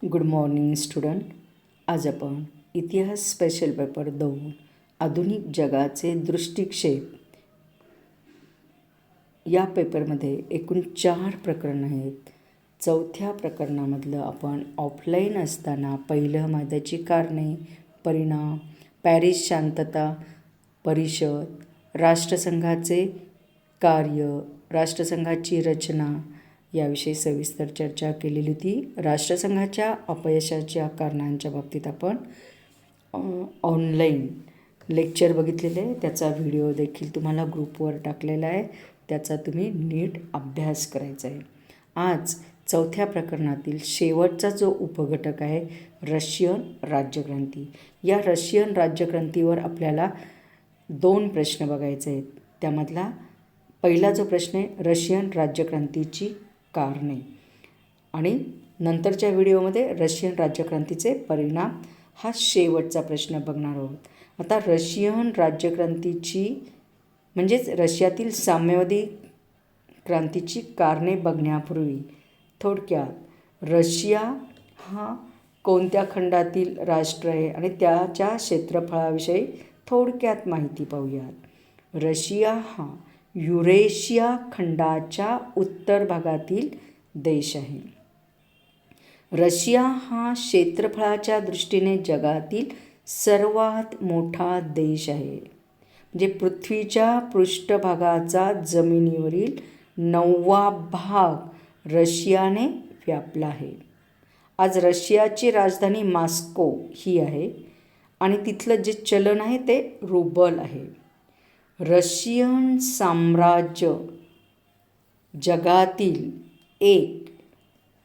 Good morning student. आज आपण इतिहास स्पेशल पेपर 2 आधुनिक जगाचे दृष्टिक्षेप या पेपरमध्ये एकूण 4 प्रकरणं आहेत. चौथ्या प्रकरणामधलं आपण ऑफलाईन असताना पहिलं मैदाची कारणे, परिणाम, पॅरिस शांतता परिषद, राष्ट्रसंघाचे कार्य, राष्ट्रसंघाची रचना याविषयी सविस्तर चर्चा केलेली होती. राष्ट्रसंघाच्या अपयशाच्या कारणांच्या बाबतीत आपण ऑनलाईन लेक्चर बघितलेले आहे. त्याचा व्हिडिओ देखील तुम्हाला ग्रुपवर टाकलेला आहे. त्याचा तुम्ही नीट अभ्यास करायचा आहे. आज चौथ्या प्रकरणातील शेवटचा जो उपघटक आहे रशियन राज्यक्रांती. या रशियन राज्यक्रांतीवर आपल्याला 2 प्रश्न बघायचे आहेत. त्यामधला पहिला जो प्रश्न आहे रशियन राज्यक्रांतीची कारणे आणि नंतरच्या व्हिडिओमध्ये रशियन राज्यक्रांतीचे परिणाम हा शेवटचा प्रश्न बघणार आहोत. आता रशियन राज्यक्रांतीची म्हणजेच रशियातील साम्यवादी क्रांतीची कारणे बघण्यापूर्वी थोडक्यात रशिया हा कोणत्या खंडातील राष्ट्र आहे आणि त्याच्या क्षेत्रफळाविषयी थोडक्यात माहिती पाहूयात. रशिया हा युरेशिया खंडाच्या उत्तर भागातील देश आहे. रशिया हा क्षेत्रफळाच्या दृष्टीने जगातील सर्वात मोठा देश आहे. म्हणजे पृथ्वीच्या पृष्ठभागाचा जमिनीवरील 9वा भाग रशियाने व्यापला आहे. आज रशियाची राजधानी मॉस्को ही आहे आणि तिथलं जे चलन आहे ते रुबल आहे. रशियन साम्राज्य जगातील एक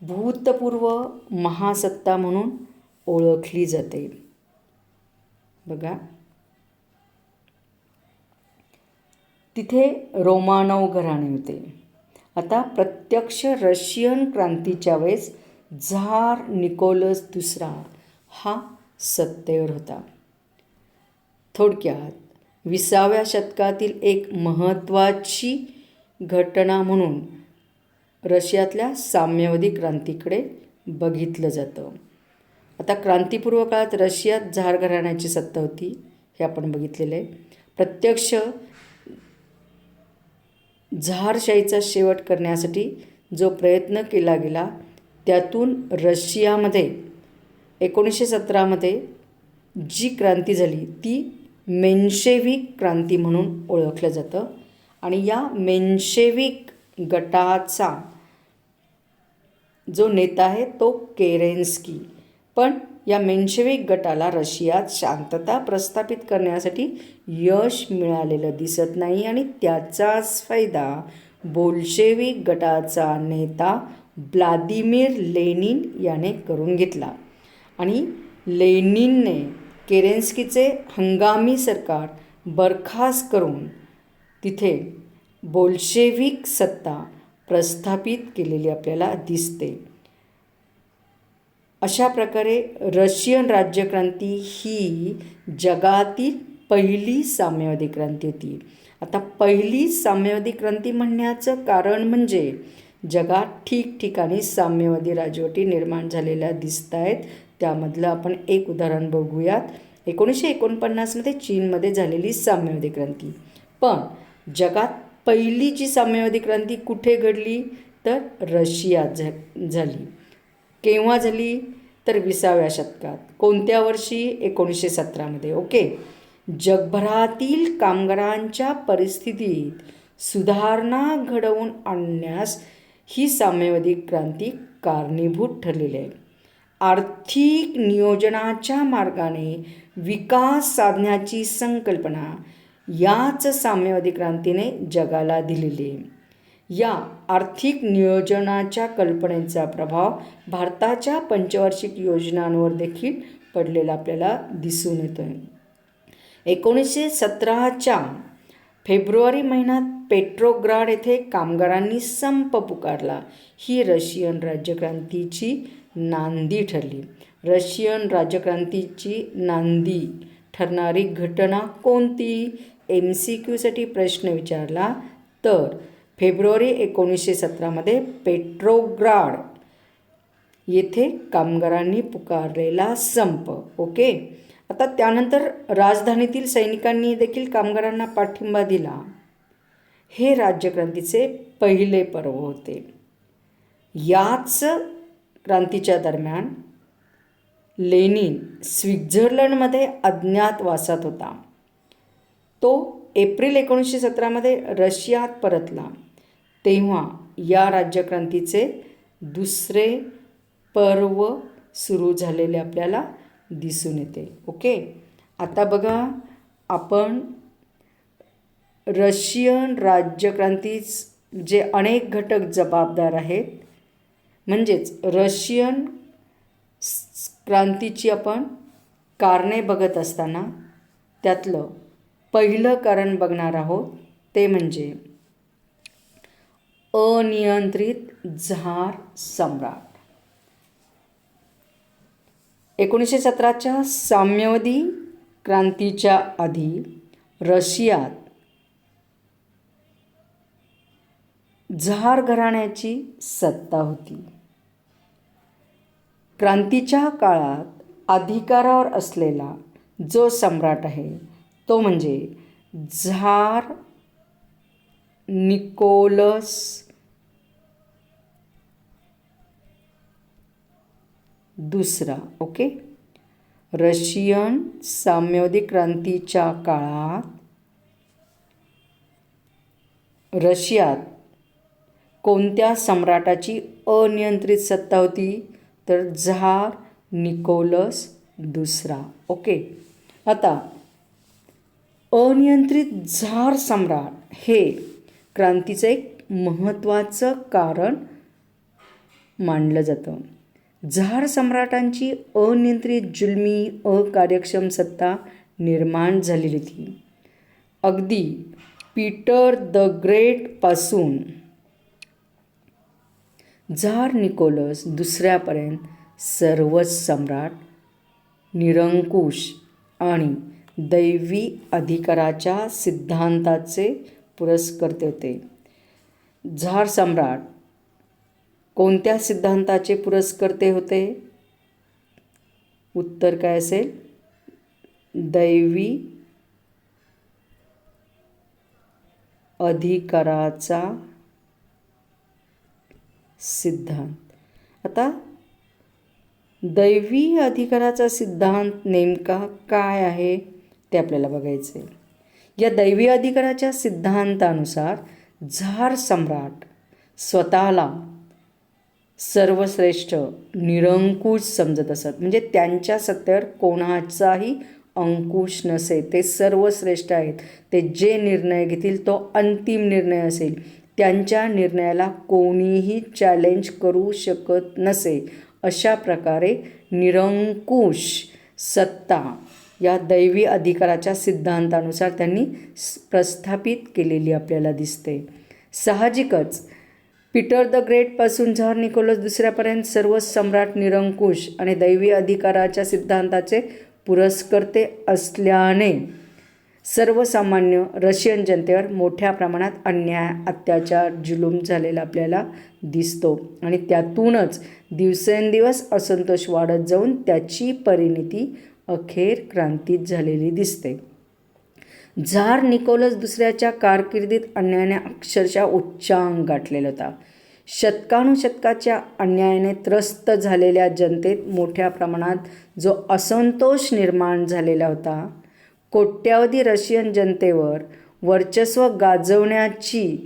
भूतपूर्व महासत्ता म्हणून ओळखली जाते. बघा, तिथे रोमानोव घराणे होते. आता प्रत्यक्ष रशियन क्रांतीच्या वेळेस झार निकोलस दुसरा हा सत्तेवर होता. थोडक्यात 20व्या शतकातील एक महत्त्वाची घटना म्हणून रशियातल्या साम्यवादी क्रांतीकडे बघितलं जातं. आता क्रांतीपूर्व काळात रशियात झार घराण्याची सत्ता होती हे आपण बघितलेलं आहे. प्रत्यक्ष झारशाहीचा शेवट करण्यासाठी जो प्रयत्न केला गेला त्यातून रशियामध्ये 1917मध्ये जी क्रांती झाली ती मेन्शेव्हिक क्रांती म्हणून ओळखलं जातं आणि या मेन्शेव्हिक गटाचा जो नेता आहे तो केरेन्स्की. पण या मेन्शेव्हिक गटाला रशियात शांतता प्रस्थापित करण्यासाठी यश मिळालेलं दिसत नाही आणि त्याचाच फायदा बोल्शेविक गटाचा नेता व्लादिमीर लेनिन याने करून घेतला आणि लेनिनने केरेन्स्कीचे हंगामी सरकार बरखास्त करून तिथे बोल्शेविक सत्ता प्रस्थापित केलेली आपल्याला दिसते. अशा प्रकारे रशियन राज्यक्रांती ही जगातील पहिली साम्यवादी क्रांती होती. आता पहिली साम्यवादी क्रांती म्हणण्याचं कारण म्हणजे जगात ठिकठिकाणी साम्यवादी राजवटी निर्माण झालेल्या दिसत आहेत. त्यामधलं आपण एक उदाहरण बघूयात. 1949मध्ये चीनमध्ये झालेली साम्यवादी क्रांती. पण जगात पहिली जी साम्यवादी क्रांती कुठे घडली तर रशियात झाली. केव्हा झाली तर 20व्या शतकात. कोणत्या वर्षी? 1917मध्ये. ओके. जगभरातील कामगारांच्या परिस्थितीत सुधारणा घडवून आणण्यास ही साम्यवादी क्रांती कारणीभूत ठरलेली आहे. आर्थिक नियोजनाच्या मार्गाने विकास साधण्याची संकल्पना याच साम्यवादी क्रांतीने जगाला दिलेली आहे. या आर्थिक नियोजनाच्या कल्पनेचा प्रभाव भारताच्या पंचवार्षिक योजनांवर देखील पडलेला आपल्याला दिसून येतो आहे. 1917च्या फेब्रुवारी महिन्यात पेट्रोग्राड येथे कामगारांनी संप पुकारला. ही रशियन राज्यक्रांतीची नांदी ठरली. रशियन राज्यक्रांतीची नांदी ठरणारी घटना कोणती? MCQसाठी प्रश्न विचारला तर फेब्रुवारी 1917मध्ये पेट्रोग्राड येथे कामगारांनी पुकारलेला संप. ओके. आता त्यानंतर राजधानीतील सैनिकांनी देखील कामगारांना पाठिंबा दिला. हे राज्यक्रांतीचे पहिले पर्व होते. याच क्रांतीच्या दरम्यान लेनिन स्वित्झर्लंडमध्ये अज्ञातवासात होता. तो एप्रिल 1917मध्ये रशियात परतला. तेव्हा या राज्यक्रांतीचे दुसरे पर्व सुरू झालेले आपल्याला दिसून येते. ओके. आता बघा, आपण रशियन राज्यक्रांतीच जे अनेक घटक जबाबदार आहेत, म्हणजेच रशियन क्रांतीची आपण कारणे बघत असताना त्यातलं पहिलं कारण बघणार आहोत, ते म्हणजे अनियंत्रित झार सम्राट. 1917च्या साम्यवादी क्रांतीच्या आधी रशियात झार घराण्याची सत्ता होती. क्रांतीच्या काळात अधिकारावर असलेला जो सम्राट आहे तो म्हणजे झार निकोलस दुसरा. ओके. रशियन साम्यवादी क्रांतीच्या काळात रशियात कोणत्या सम्राटाची अनियंत्रित सत्ता होती? तर झार निकोलस दुसरा. ओके. आता अनियंत्रित झार सम्राट हे क्रांतीचं एक महत्त्वाचं कारण मानलं जातं. झार सम्राटांची अनियंत्रित जुलमी अकार्यक्षम सत्ता निर्माण झालेली होती. अगदी पीटर द ग्रेटपासून झार निकोलस दुसऱ्यापर्यंत सर्वच सम्राट निरंकुश आणि दैवी अधिकाराच्या सिद्धांताचे पुरस्कर्ते होते. झार सम्राट कोणत्या सिद्धांताचे पुरस्कर्ते होते? उत्तर काय असेल? दैवी अधिकाराचा सिद्धांत. आता दैवी अधिकाराचा सिद्धांत नेमका काय आहे ते आपल्याला बघायचे. या दैवी अधिकाराच्या सिद्धांतानुसार झार सम्राट स्वतःला सर्वश्रेष्ठ निरंकुश समजत असत. म्हणजे त्यांच्या सत्तेवर कोणाचाही अंकुश नसे. ते सर्वश्रेष्ठ आहेत. ते जे निर्णय घेतील तो अंतिम निर्णय असेल. त्यांच्या निर्णयाला कोणीही चॅलेंज करू शकत नसे. अशा प्रकारे निरंकुश सत्ता या दैवी अधिकाराच्या सिद्धांतानुसार त्यांनी प्रस्थापित केलेली आपल्याला दिसते. साहजिकच पीटर द ग्रेटपासून झार निकोलस दुसऱ्यापर्यंत सर्व सम्राट निरंकुश आणि दैवी अधिकाराच्या सिद्धांताचे पुरस्कर्ते असल्याने सर्वसामान्य रशियन जनतेवर मोठ्या प्रमाणात अन्याय, अत्याचार, जुलूम झालेला आपल्याला दिसतो आणि त्यातूनच दिवसेंदिवस असंतोष वाढत जाऊन त्याची परिणिती अखेर क्रांतीत झालेली दिसते. झार निकोलस दुसऱ्याच्या कारकिर्दीत अन्यायाने अक्षरशः उच्चांक गाठलेला होता. शतकानुशतकाच्या अन्यायाने त्रस्त झालेल्या जनतेत मोठ्या प्रमाणात जो असंतोष निर्माण झालेला होता, कोट्यावधी रशियन जनतेवर वर्चस्व गाजवण्याची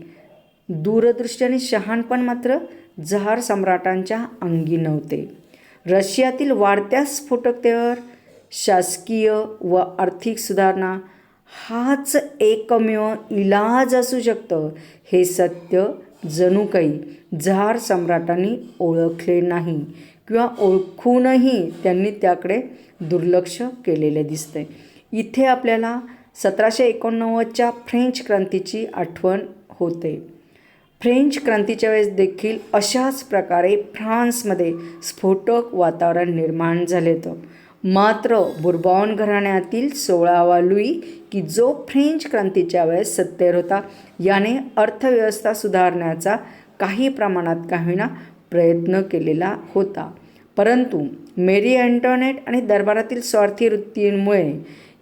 दूरदृष्टी आणि शहाणपण मात्र झार सम्राटांच्या अंगी नव्हते. रशियातील वाढत्या स्फोटकतेवर शासकीय व आर्थिक सुधारणा हाच एकमेव इलाज असू शकतं, हे सत्य जणू काही झार सम्राटांनी ओळखले नाही किंवा ओळखूनही त्यांनी त्याकडे दुर्लक्ष केलेले दिसते. इथे आपल्याला 1789च्या फ्रेंच क्रांतीची आठवण होते. फ्रेंच क्रांतीच्या वेळेस देखील अशाच प्रकारे फ्रान्समध्ये स्फोटक वातावरण निर्माण झाले होतं. मात्र बुर्बॉन घराण्यातील 16वा लुई, की जो फ्रेंच क्रांतीच्या वेळेस सत्तेवर होता, याने अर्थव्यवस्था सुधारण्याचा काही प्रमाणात का होईना प्रयत्न केलेला होता. परंतु मेरी अँटोनेट आणि दरबारातील स्वार्थी वृत्तींमुळे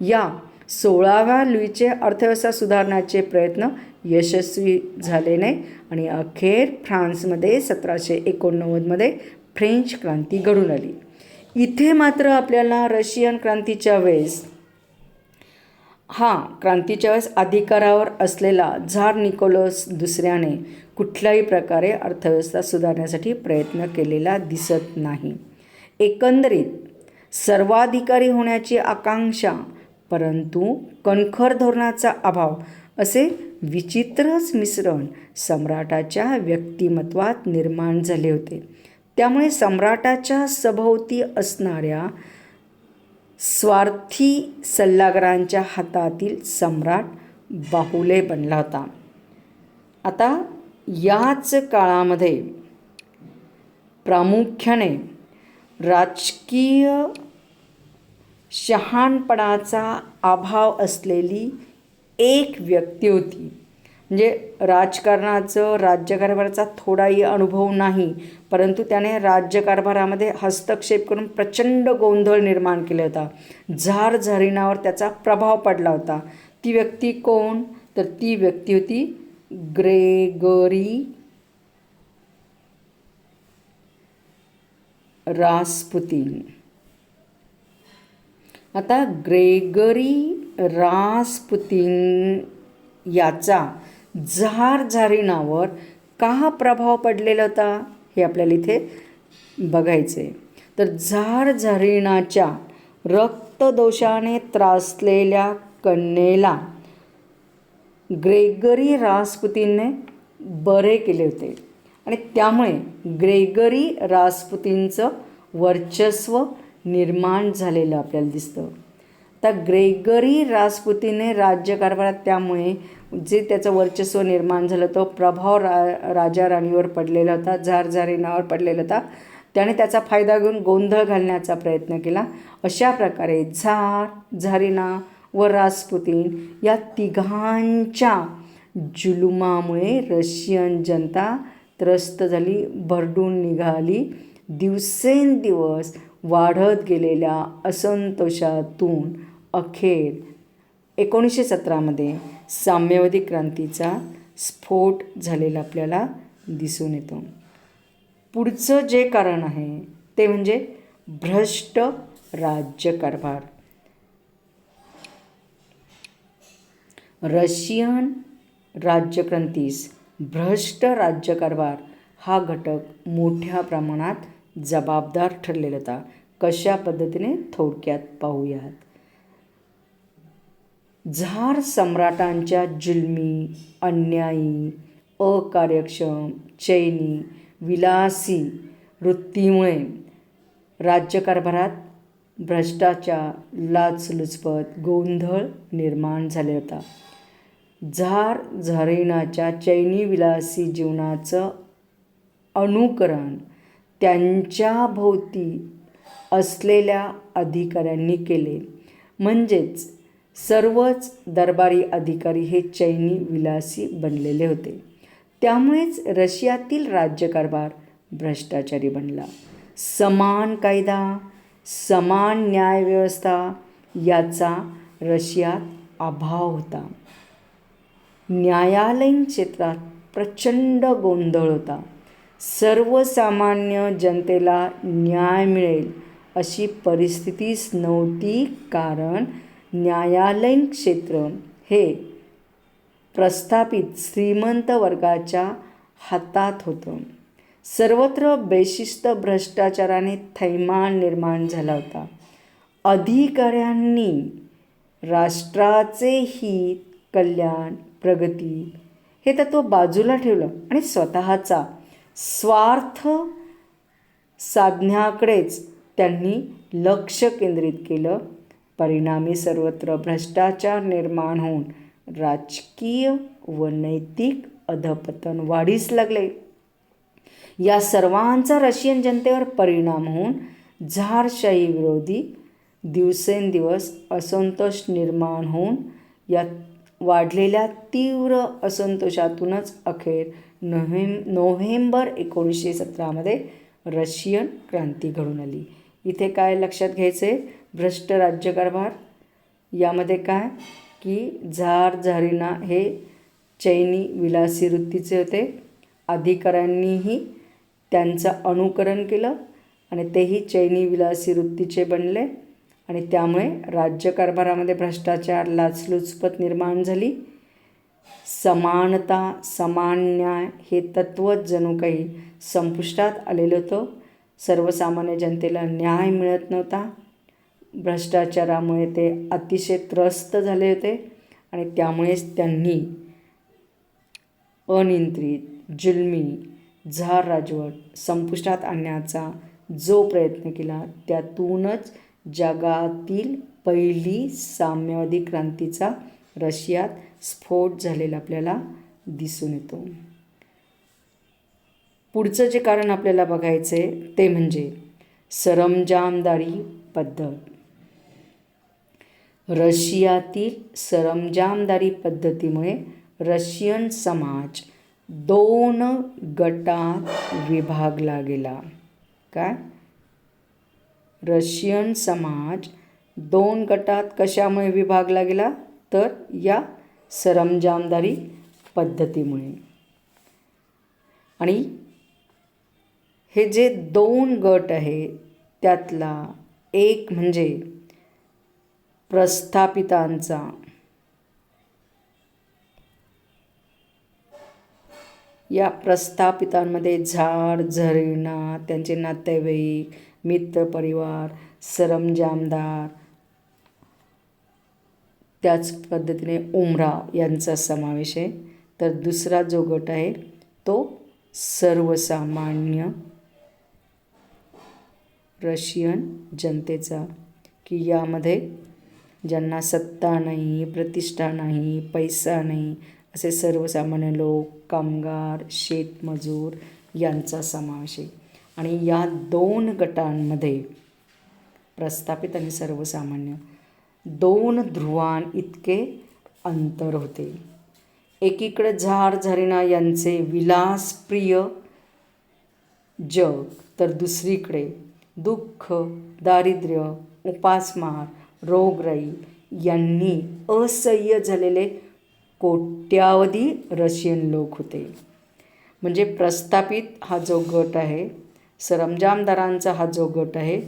या 16व्या लुईचे अर्थव्यवस्था सुधारण्याचे प्रयत्न यशस्वी झाले नाही आणि अखेर फ्रान्समध्ये 1789मध्ये फ्रेंच क्रांती घडून आली. इथे मात्र आपल्याला रशियन क्रांतीच्या वेळेस क्रांतीच्या वेळेस अधिकारावर असलेला झार निकोलस दुसऱ्याने कुठल्याही प्रकारे अर्थव्यवस्था सुधारण्यासाठी प्रयत्न केलेला दिसत नाही. एकंदरीत सर्वाधिकारी होण्याची आकांक्षा परंतु कणखर धोरणाचा अभाव असे विचित्रच मिश्रण सम्राटाच्या व्यक्तिमत्वात निर्माण झाले होते. त्यामुळे सम्राटाच्या सभोवती असणाऱ्या स्वार्थी सल्लागारांच्या हातातील सम्राट बाहुले बनला होता. आता याच काळामध्ये प्रामुख्याने राजकीय शहाणपणाचा अभाव असलेली एक व्यक्ती होती. म्हणजे राज्यकारभाराचा थोडाही अनुभव नाही, परंतु त्याने राज्यकारभारामध्ये हस्तक्षेप करून प्रचंड गोंधळ निर्माण केला होता. झारीनावर त्याचा प्रभाव पडला होता. ती व्यक्ती कोण? तर ती व्यक्ती होती ग्रेगरी रासपुतीन. आता ग्रेगरी रासपुतीन याचा झारीनावर का प्रभाव पडलेला होता हे आपल्याला इथे बघायचं आहे. तर झारीनाच्या रक्तदोषाने त्रासलेल्या कन्येला ग्रेगरी रासपुतीनने बरे केले होते आणि त्यामुळे ग्रेगरी रासपुतीनचं वर्चस्व निर्माण झालेलं आपल्याला दिसतं. तर ग्रेगरी रासपुतीनने राज्यकारभारात त्यामुळे जे त्याचं वर्चस्व निर्माण झालं तो प्रभाव राजा राणीवर पडलेला होता, झारीनावर पडलेला होता. त्याने त्याचा फायदा घेऊन गोंधळ घालण्याचा प्रयत्न केला. अशा प्रकारे झारीना व रासपुतीन या तिघांच्या जुलुमामुळे रशियन जनता त्रस्त झाली, भरडून निघाली. दिवसेंदिवस वाढत गेलेल्या असंतोषातून अखेर 1917मध्ये साम्यवादी क्रांतीचा स्फोट झालेला आपल्याला दिसून येतो. पुढचं जे कारण आहे ते म्हणजे भ्रष्ट राज्यकारभार. रशियन राज्यक्रांतीस भ्रष्ट राज्यकारभार हा घटक मोठ्या प्रमाणात जबाबदार ठरलेला होता. कशा पद्धतीने थोडक्यात पाहूयात. झार सम्राटांच्या जुलमी, अन्यायी, अकार्यक्षम, चैनी, विलासी वृत्तीमुळे राज्यकारभारात भ्रष्टाचार, लाचलुचपत, गोंधळ निर्माण झाले होता. झारीनाच्या चैनी विलासी जीवनाचं अनुकरण त्यांच्या भोवती असलेल्या अधिकाऱ्यांनी केले. म्हणजेच सर्वच दरबारी अधिकारी हे चैनी विलासी बनलेले होते. त्यामुळेच रशियातील राज्यकारभार भ्रष्टाचारी बनला. समान कायदा, समान न्यायव्यवस्था याचा रशियात अभाव होता. न्यायालयीन क्षेत्रात प्रचंड गोंधळ होता. सर्वसामान्य जनतेला न्याय मिळेल अशी परिस्थितीच नव्हती, कारण न्यायालयीन क्षेत्र हे प्रस्थापित श्रीमंत वर्गाच्या हातात होतं. सर्वत्र बेशिस्त भ्रष्टाचाराने थैमान निर्माण झाला होता. अधिकाऱ्यांनी राष्ट्राचे हित, कल्याण, प्रगती हे तत्त्व बाजूला ठेवलं आणि स्वतःचा स्वार्थ साधण्याकडेच त्यांनी लक्ष केंद्रित केलं. परिणामी सर्वत्र भ्रष्टाचार निर्माण होऊन राजकीय व नैतिक अधपतन वाढीस लागले. या सर्वांचा रशियन जनतेवर परिणाम होऊन झारशाही विरोधी दिवसेंदिवस असंतोष निर्माण होऊन या वाढलेल्या तीव्र असंतोषातूनच अखेर नोव्हेंबर 1917मध्ये रशियन क्रांती घडून आली. इथे काय लक्षात घ्यायचं आहे, भ्रष्ट राज्यकारभार. यामध्ये काय की झार झारीना हे चैनी विलासी वृत्तीचे होते. अधिकाऱ्यांनीही त्यांचं अनुकरण केलं आणि तेही चैनी विलासी वृत्तीचे बनले आणि त्यामुळे राज्यकारभारामध्ये भ्रष्टाचार, लाचलुचपत निर्माण झाली. समानता, समान न्याय हे तत्त्वच जणू काही संपुष्टात आलेलं होतं. सर्वसामान्य जनतेला न्याय मिळत नव्हता. भ्रष्टाचारामुळे ते अतिशय त्रस्त झाले होते आणि त्यामुळेच त्यांनी अनियंत्रित, जुलमी झार राजवट संपुष्टात आणण्याचा जो प्रयत्न केला त्यातूनच जगातील पहिली साम्यवादी क्रांतीचा रशियात स्फोट झालेला आपल्याला दिसून येतो. पुढचं जे कारण आपल्याला बघायचं आहे ते म्हणजे सरंजामदारी पद्धत. रशियातील सरंजामदारी पद्धतीमुळे रशियन समाज 2 गटात विभागला गेला. काय? रशियन समाज 2 गटात कशामुळे विभागला गेला? तर या सरंजामदारी पद्धतीमुळे. आणि हे जे 2 गट आहे त्यातला एक म्हणजे प्रस्थापितांचा. या प्रस्थापितांमध्ये झार झरीना, त्यांचे नातेवाईक, मित्रपरिवार, सरंजामदार, त्याच पद्धतीने उमराव यांचा समावेश आहे. तर दुसरा जो गट आहे तो सर्वसामान्य रशियन जनतेचा, की यामध्ये ज्यांना सत्ता नाही, प्रतिष्ठा नाही, पैसा नाही असे सर्वसामान्य लोक, कामगार, शेतमजूर यांचा समावेश आहे. आणि या 2 गटांमध्ये प्रस्थापित आणि सर्वसामान्य 2 ध्रुवां इतके अंतर होते. एकीकडे झार झरीना यांचे विलासप्रिय जग, तर दुसरीकडे दुःख, दारिद्र्य, उपासमार, रोगराई यांनी असह्य झालेले कोट्यावधी रशियन लोक होते. म्हणजे प्रस्थापित हा जो गट आहे, सरंजामदारांचा हा जो गट आहे,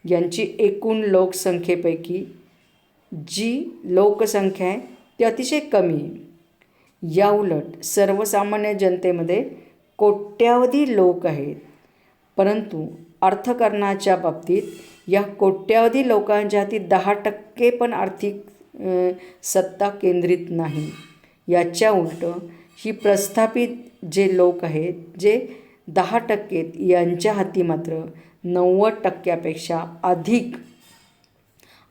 यांची एकूण लोकसंख्येपैकी जी लोकसंख्या आहे ती अतिशय कमी आहे. याउलट सर्वसामान्य जनतेमध्ये कोट्यावधी लोक आहेत, परंतु अर्थकारणाच्या बाबतीत या कोट्यावधी लोकांच्या हाती 10% पण आर्थिक सत्ता केंद्रित नाही. याच्या उलट ही प्रस्थापित जे लोक आहेत, जे 10% यांच्या हाती मात्र 90%पेक्षा अधिक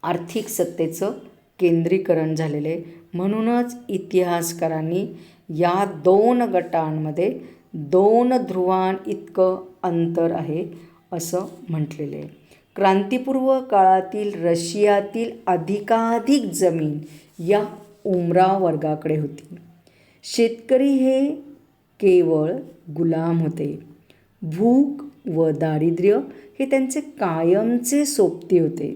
आर्थिक सत्तेचं केंद्रीकरण झालेले. म्हणूनच इतिहासकारांनी या 2 गटांमध्ये 2 ध्रुवां इतकं अंतर आहे असं म्हटलेले आहे. क्रांतीपूर्व काळातील रशियातील अधिकाधिक जमीन या उमराव वर्गाकडे होती. शेतकरी हे केवळ गुलाम होते. भूक व दारिद्र्य हे त्यांचे कायमचे सोबती होते.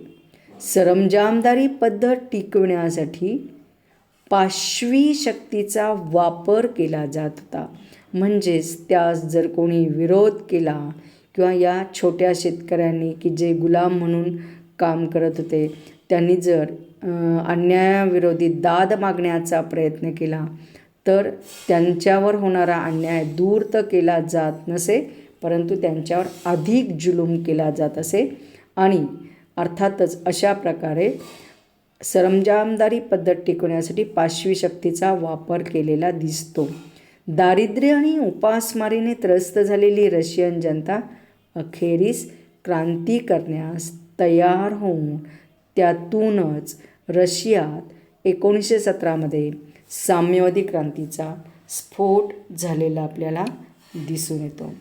सरंजामदारी पद्धत टिकविण्यासाठी पाशवी शक्तीचा वापर केला जात होता. म्हणजेच त्यास जर कोणी विरोध केला किंवा या छोट्या शेतकऱ्यांनी की जे गुलाम म्हणून काम करत होते त्यांनी जर अन्यायाविरोधी दाद मागण्याचा प्रयत्न केला तर त्यांच्यावर होणारा अन्याय दूर तर केला जात नसे, परंतु त्यांच्यावर अधिक जुलूम केला जात असे. आणि अर्थातच अशा प्रकारे सरंजामदारी पद्धत टिकवण्यासाठी पाशवी शक्तीचा वापर केलेला दिसतो. दारिद्र्य आणि उपासमारीने त्रस्त झालेली रशियन जनता अखेरीस क्रांती करण्यास तयार होऊन त्यातूनच रशियात 1917 साम्यवादी क्रांतीचा स्फोट झालेला आपल्याला दिसून येतो.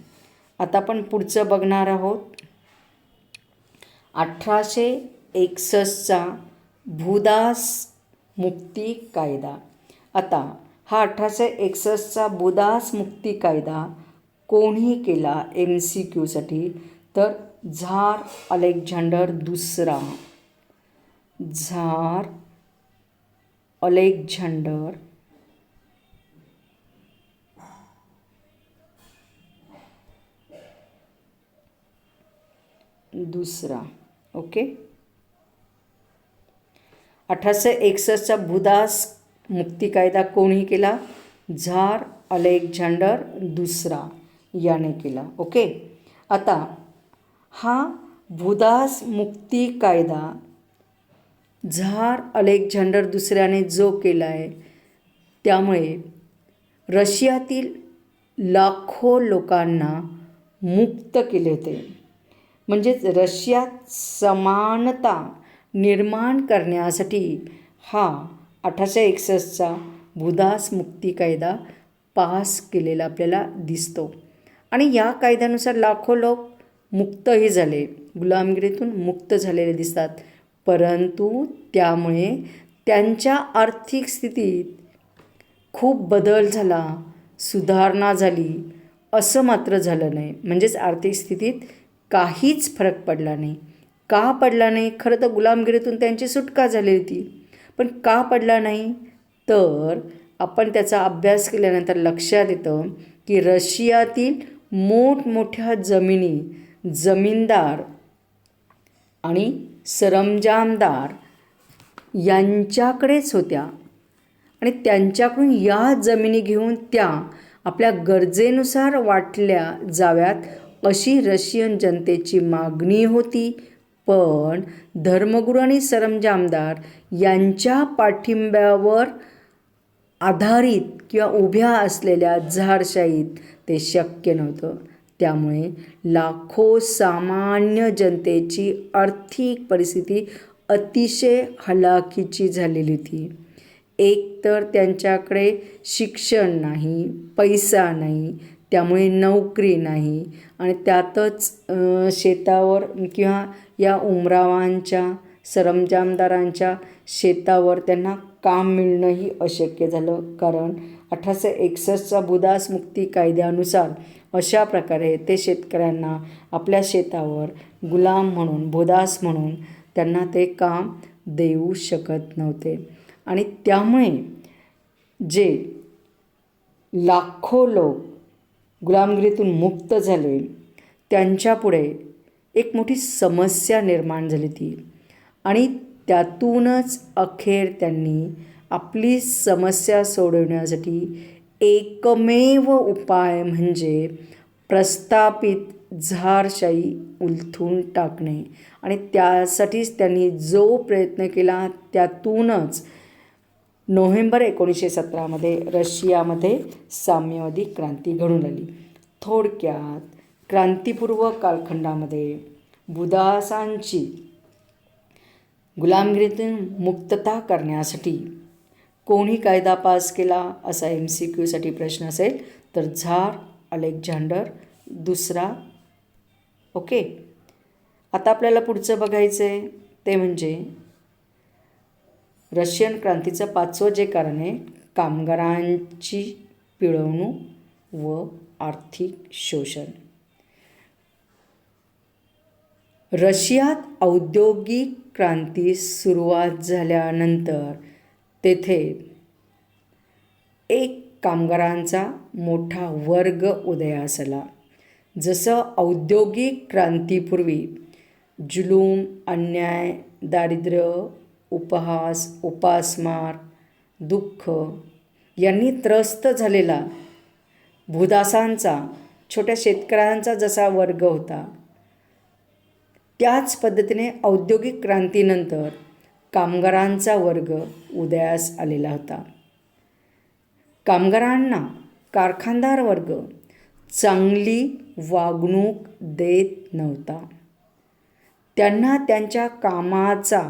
आता आपण पुढचं बघणार आहोत. 1861चा भूदास मुक्ती कायदा. आता हा 1861चा भूदास मुक्ती कायदा कोणी केला MCQसाठी तर झार अलेक्झांडर दुसरा, झार अलेक्झांडर दुसरा. ओके. 1861चा भूदास मुक्ती कायदा कोणी केला? झार अलेक्झांडर दुसरा याने केला. ओके. आता हा भूदास मुक्ती कायदा झार अलेक्झांडर दुसऱ्याने जो केला आहे त्यामुळे रशियातील लाखो लोकांना मुक्त केले होते. म्हणजेच रशियात समानता निर्माण करण्यासाठी हा 1861चा भूदास मुक्ती कायदा पास केलेला आपल्याला दिसतो. आणि या कायद्यानुसार लाखो लोक मुक्तही झाले, गुलामगिरीतून मुक्त झालेले दिसतात. परंतु त्यामुळे त्यांच्या आर्थिक स्थितीत खूप बदल झाला, सुधारणा झाली असं मात्र झालं नाही. म्हणजेच आर्थिक स्थितीत काहीच फरक पडला नाही. का पडला नाही? खरं तर गुलामगिरीतून त्यांची सुटका झाली होती, पण का पडला नाही तर आपण त्याचा अभ्यास केल्यानंतर लक्षात येतं की रशियातील मोठमोठ्या जमिनी जमीनदार आणि सरंजामदार यांच्याकडेच होत्या आणि त्यांच्याकडून या जमिनी घेऊन त्या आपल्या गरजेनुसार वाटल्या जाव्यात अशी रशियन जनतेची मागणी होती. पण धर्मगुरू आणि सरंजामदार यांच्या पाठिंब्यावर आधारित किंवा उभ्या असलेल्या झारशाहीत ते शक्य नव्हतं. त्यामुळे लाखो सामान्य जनतेची आर्थिक परिस्थिती अतिशय हलाखीची झालेली होती. एकतर त्यांच्याकडे शिक्षण नाही, पैसा नाही, त्यामुळे नोकरी नाही आणि त्यातच शेतावर किंवा या उमरावांच्या सरंजामदारांच्या शेतावर त्यांना काम मिळणंही अशक्य झालं. कारण 1861चा भूदास मुक्ती कायद्यानुसार अशा प्रकारे ते शेतकऱ्यांना आपल्या शेतावर गुलाम म्हणून, भूदास म्हणून त्यांना ते काम देऊ शकत नव्हते. आणि त्यामुळे जे लाखो लोक गुलामगिरीतून मुक्त झाले त्यांच्यापुढे एक मोठी समस्या निर्माण झाली ती. आणि त्यातूनच अखेर त्यांनी आपली समस्या सोडवण्यासाठी एकमेव उपाय म्हणजे प्रस्थापित झारशाही उलथून टाकणे. आणि त्यासाठीच त्यांनी जो प्रयत्न केला त्यातूनच नोव्हेंबर 1917मध्ये रशियामध्ये साम्यवादी क्रांती घडून आली. थोडक्यात क्रांतीपूर्व कालखंडामध्ये भूदासांची गुलामगिरीतून मुक्तता करण्यासाठी कोणी कायदा पास केला असा MCQसाठी प्रश्न असेल तर झार अलेक्झांडर दुसरा. ओके. आता आपल्याला पुढचं बघायचं आहे ते म्हणजे रशियन क्रांतीचं 5वं जे कारण आहे कामगारांची पिळवणूक व आर्थिक शोषण. रशियात औद्योगिक क्रांती सुरुवात झाल्यानंतर तेथे एक कामगारांचा मोठा वर्ग उदयास आला. जसं औद्योगिक क्रांतीपूर्वी जुलूम, अन्याय, दारिद्र्य, उपहास, उपासमार, दुःख यांनी त्रस्त झालेला भूदासांचा, छोट्या शेतकऱ्यांचा जसा वर्ग होता त्याच पद्धतीने औद्योगिक क्रांतीनंतर कामगारांचा वर्ग उदयास आलेला होता. कामगारांना कारखानदार वर्ग चांगली वागणूक देत नव्हता. त्यांना त्यांच्या कामाचा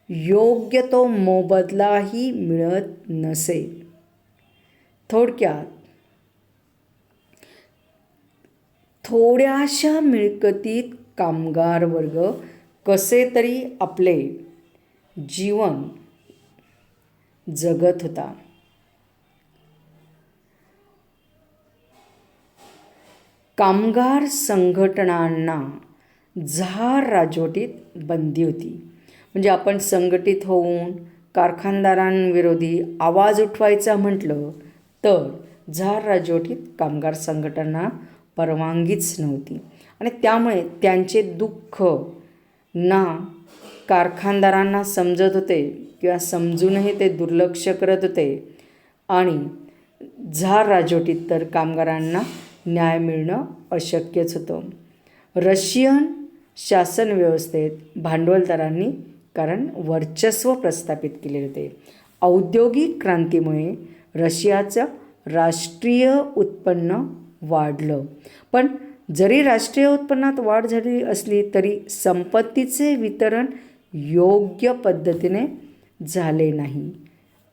योग्य तो मोबदलाही मिळत नसे. थोडक्यात थोड्याशा मिळकतीत कामगार वर्ग कसे तरी आपले जीवन जगत होता. कामगार संघटनांना झार राजवटीत बंदी होती. म्हणजे आपण संघटित होऊन कारखानदारांविरोधी आवाज उठवायचा म्हटलं तर झार राजवटीत कामगार संघटनांना परवानगीच नव्हती आणि त्यामुळे त्यांचे दुःख ना कारखानदारांना समजत होते किंवा समजूनही ते दुर्लक्ष करत होते आणि झार राजवटीत तर कामगारांना न्याय मिळणं अशक्यच होतं. रशियन शासन व्यवस्थेत भांडवलदारांनी कारण वर्चस्व प्रस्थापित केले होते. औद्योगिक क्रांतीमुळे रशियाचं राष्ट्रीय उत्पन्न वाढलं, पण जरी राष्ट्रीय उत्पन्नात वाढ झाली असली तरी संपत्तीचे वितरण योग्य पद्धतीने झाले नाही.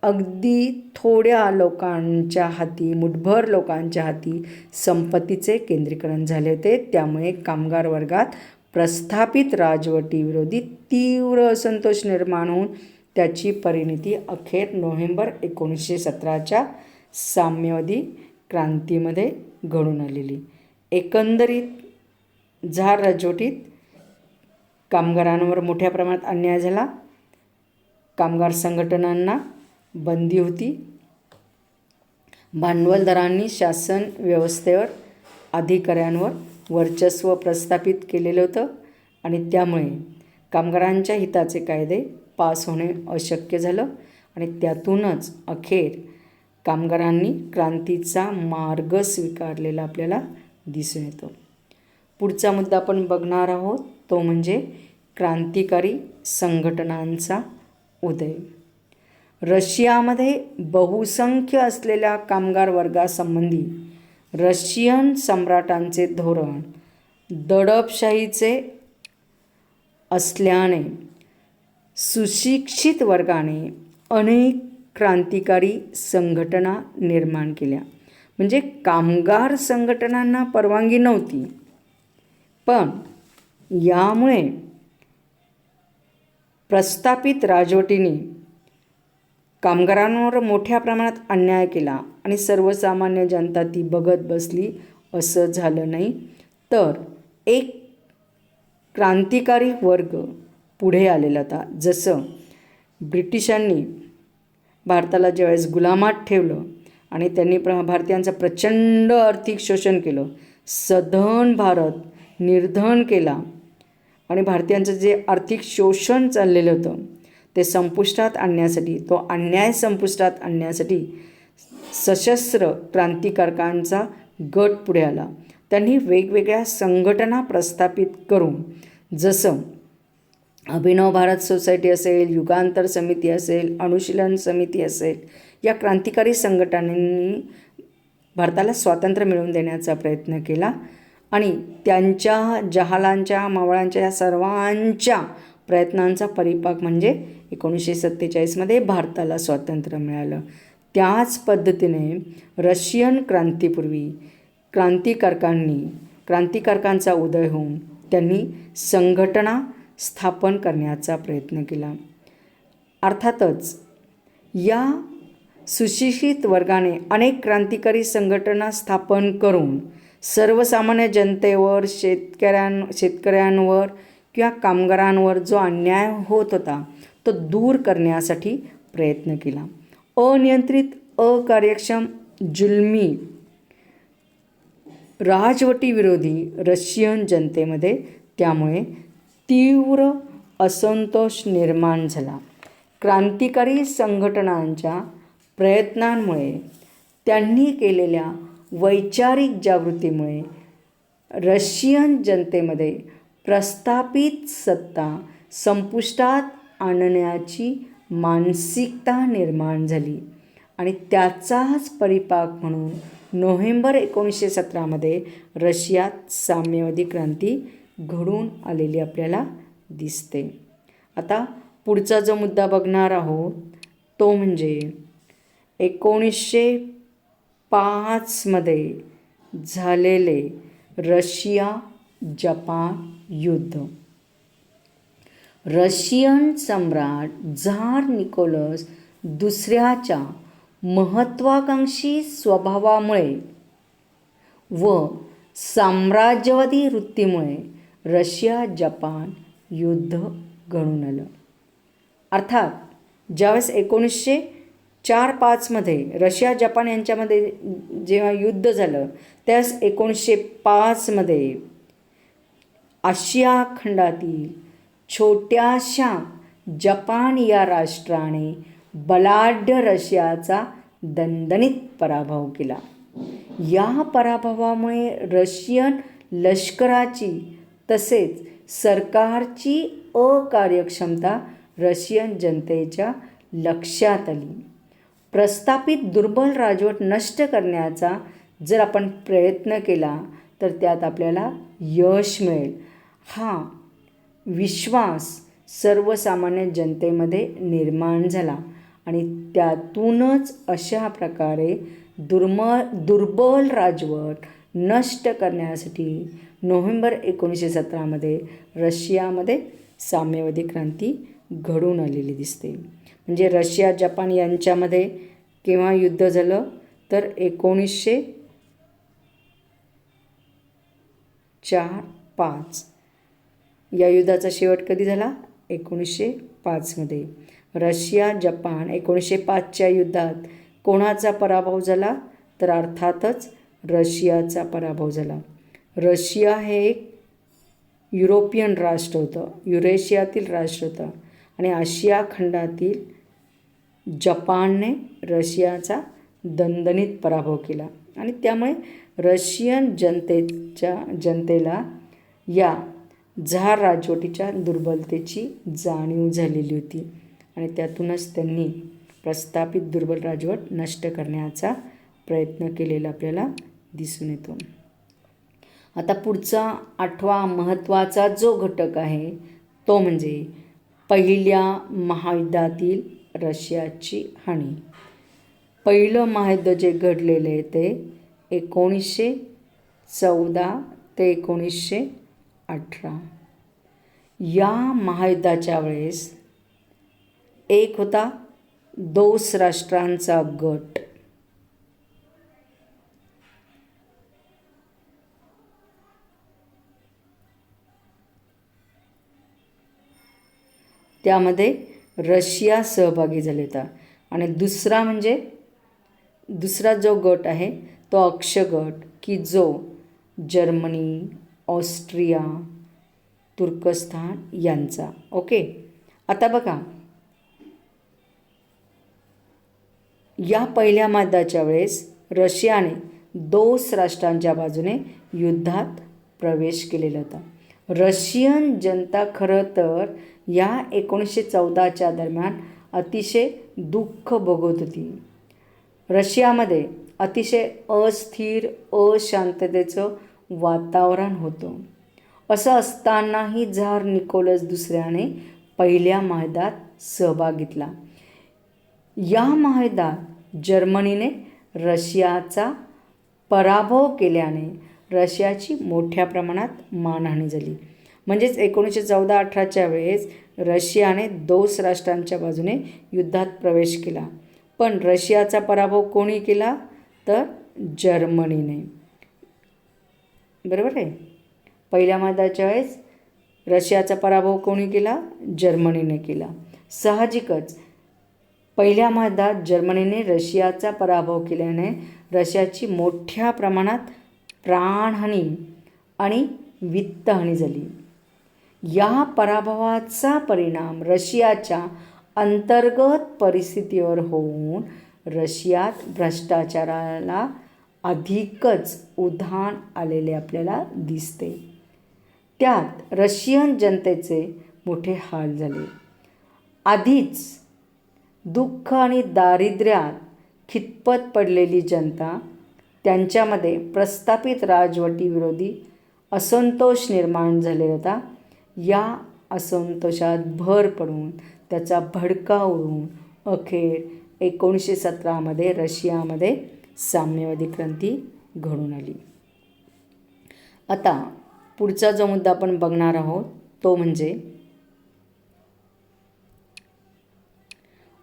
अगदी थोड्या लोकांच्या हाती, मुठभर लोकांच्या हाती संपत्तीचे केंद्रीकरण झाले होते. त्यामुळे कामगार वर्गात प्रस्थापित राजवटीविरोधी तीव्र असंतोष निर्माण होऊन त्याची परिणती अखेर नोव्हेंबर 1917च्या साम्यवादी क्रांतीमध्ये घडून आलेली. एकंदरीत झार राजवटीत कामगारांवर मोठ्या प्रमाणात अन्याय झाला. कामगार संघटनांना बंदी होती. भांडवलदारांनी शासन व्यवस्थेवर, अधिकाऱ्यांवर वर्चस्व प्रस्थापित केलेलं होतं आणि त्यामुळे कामगारांच्या हिताचे कायदे पास होणे अशक्य झालं आणि त्यातूनच अखेर कामगारांनी क्रांतीचा मार्ग स्वीकारलेला आपल्याला दिसून येतो. पुढचा मुद्दा आपण बघणार आहोत तो म्हणजे क्रांतिकारी संघटनांचा उदय. रशियामध्ये बहुसंख्य असलेल्या कामगार वर्गासंबंधी रशियन सम्राटांचे धोरण दडपशाहीचे असल्याने सुशिक्षित वर्गाने अनेक क्रांतिकारी संघटना निर्माण केल्या. म्हणजे कामगार संघटनांना परवानगी नव्हती, पण यामुळे प्रस्थापित राजवटीने कामगारांवर मोठ्या प्रमाणात अन्याय केला आणि सर्वसामान्य जनता ती बघत बसली असं झालं नाही, तर एक क्रांतिकारी वर्ग पुढे आलेला होता. जसं ब्रिटिशांनी भारताला ज्यावेळेस गुलामात ठेवलं आणि त्यांनी भारतीयांचं प्रचंड आर्थिक शोषण केलं, सधन भारत निर्धन केला आणि भारतीयांचं जे आर्थिक शोषण चाललेलं होतं ते संपुष्टात आणण्यासाठी, तो अन्याय संपुष्टात आणण्यासाठी सशस्त्र क्रांतिकारकांचा गट पुढे आला. त्यांनी वेगवेगळ्या संघटना प्रस्थापित करून, जसं अभिनव भारत सोसायटी असेल, युगांतर समिती असेल, अनुशीलन समिती असेल, या क्रांतिकारी संघटनांनी भारताला स्वातंत्र्य मिळवून देण्याचा प्रयत्न केला आणि त्यांच्या जहालांच्या, मावळांच्या या सर्वांच्या प्रयत्नांचा परिपाक म्हणजे 1947मध्ये भारताला स्वातंत्र्य मिळालं. त्याच पद्धतीने रशियन क्रांतीपूर्वी क्रांतिकारकांचा उदय होऊन त्यांनी संघटना स्थापन करण्याचा प्रयत्न केला. अर्थातच या सुशिक्षित वर्गाने अनेक क्रांतिकारी संघटना स्थापन करून सर्वसामान्य जनतेवर, शेतकऱ्यांवर किंवा कामगारांवर जो अन्याय होत होता तो दूर करण्यासाठी प्रयत्न केला. अनियंत्रित, अकार्यक्षम, जुलमी राजवटीविरोधी रशियन जनतेमध्ये त्यामुळे तीव्र असंतोष निर्माण झाला. क्रांतिकारी संघटनांच्या प्रयत्नांमुळे, त्यांनी केलेल्या वैचारिक जागृतीमुळे रशियन जनतेमध्ये प्रस्थापित सत्ता संपुष्टात आणण्याची मानसिकता निर्माण झाली आणि त्याचाच परिपाक म्हणून नोव्हेंबर 1917मध्ये रशियात साम्यवादी क्रांती घडून आलेली आपल्याला दिसते. आता पुढचा जो मुद्दा बघणार आहोत तो म्हणजे 1905मध्ये झालेले रशिया जपान युद्ध. रशियन सम्राट झार निकोलस दुसऱ्याच्या महत्त्वाकांक्षी स्वभावामुळे व साम्राज्यवादी वृत्तीमुळे रशिया जपान युद्ध घडून आलं. अर्थात ज्यावेळेस 1904-05मध्ये रशिया जपान यांच्यामध्ये जेव्हा युद्ध झालं त्यावेळेस 1905मध्ये आशिया खंडातील छोट्याशा जपान या राष्ट्राने बलाढ्य रशियाचा दणदणीत पराभव केला. या पराभवामुळे रशियन लष्कराची तसेच सरकारची अकार्यक्षमता रशियन जनतेच्या लक्षात आली. प्रस्थापित दुर्बल राजवट नष्ट करण्याचा जर आपण प्रयत्न केला तर त्यात आपल्याला यश मिळेल हा विश्वास सर्वसामान्य जनतेमध्ये निर्माण झाला आणि त्यातूनच अशा प्रकारे दुर्बल राजवट नष्ट करण्यासाठी नोव्हेंबर 1917मध्ये रशियामध्ये साम्यवादी क्रांती घडून आलेली दिसते. म्हणजे रशिया जपान यांच्यामध्ये केव्हा युद्ध झालं तर 1904-05 या युद्धाचा शेवट कधी झाला 1905मध्ये. रशिया जपान 1905च्या युद्धात कोणाचा पराभव झाला तर अर्थातच रशियाचा पराभव झाला. रशिया हे एक युरोपियन राष्ट्र होतं, युरेशियातील राष्ट्र होतं आणि आशिया खंडातील जपानने रशियाचा दणदणीत पराभव केला आणि त्यामुळे रशियन जनतेला या झार राजवटीच्या दुर्बलतेची जाणीव झालेली होती आणि त्यातूनच त्यांनी प्रस्थापित दुर्बल राजवट नष्ट करण्याचा प्रयत्न केलेला आपल्याला दिसून येतो. आता पुढचा 8वा महत्त्वाचा जो घटक आहे तो म्हणजे पहिल्या महायुद्धातील रशियाची हानी. पहिलं महायुद्ध जे घडलेलं आहे ते 1914 ते 1918. या महायुद्धाच्या वेळेस एक होता दोस्त राष्ट्रांचा गट. त्यामध्ये रशिया सहभागी झाला होता आणि दुसरा जो गट आहे तो अक्ष गट की जो जर्मनी, ऑस्ट्रिया, तुर्कस्तान यांचा. ओके, आता बघा या पहिल्या महायुद्धाच्या वेळेस रशियाने दोस्त राष्ट्रांच्या बाजूने युद्धात प्रवेश केलेला होता. रशियन जनता खरं तर या 1914च्या दरम्यान अतिशय दुःख भोगत होती. रशियामध्ये अतिशय अस्थिर अशांततेचं वातावरण होतं. असं असतानाही झार निकोलस दुसऱ्याने पहिल्या महायुद्धात सहभाग घेतला. या महायुद्धात जर्मनीने रशियाचा पराभव केल्याने रशियाची मोठ्या प्रमाणात मानहानी झाली. म्हणजेच 1914-18च्या वेळेस रशियाने दोस्त राष्ट्रांच्या बाजूने युद्धात प्रवेश केला, पण रशियाचा पराभव कोणी केला तर जर्मनीने. बरोबर आहे. पहिल्या महायुद्धाच्या वेळेस रशियाचा पराभव कोणी केला? जर्मनीने केला. साहजिकच पहिल्या महायुद्धात जर्मनीने रशियाचा पराभव केल्याने रशियाची मोठ्या प्रमाणात प्राणहानी आणि वित्तहानी झाली. या पराभवाचा परिणाम रशियाच्या अंतर्गत परिस्थितीवर होऊन रशियात भ्रष्टाचाराला अधिकच उधाण आलेले आपल्याला दिसते. त्यात रशियन जनतेचे मोठे हाल झाले. आधीच दुःख आणि दारिद्र्यात खितपत पडलेली जनता, त्यांच्यामध्ये प्रस्थापित राजवटीविरोधी असंतोष निर्माण झालेला होता. या असंतोषात भर पडून त्याचा भडका उडून अखेर 1917मध्ये रशियामध्ये साम्यवादी क्रांती घडून आली. आता पुढचा जो मुद्दा आपण बघणार आहोत तो म्हणजे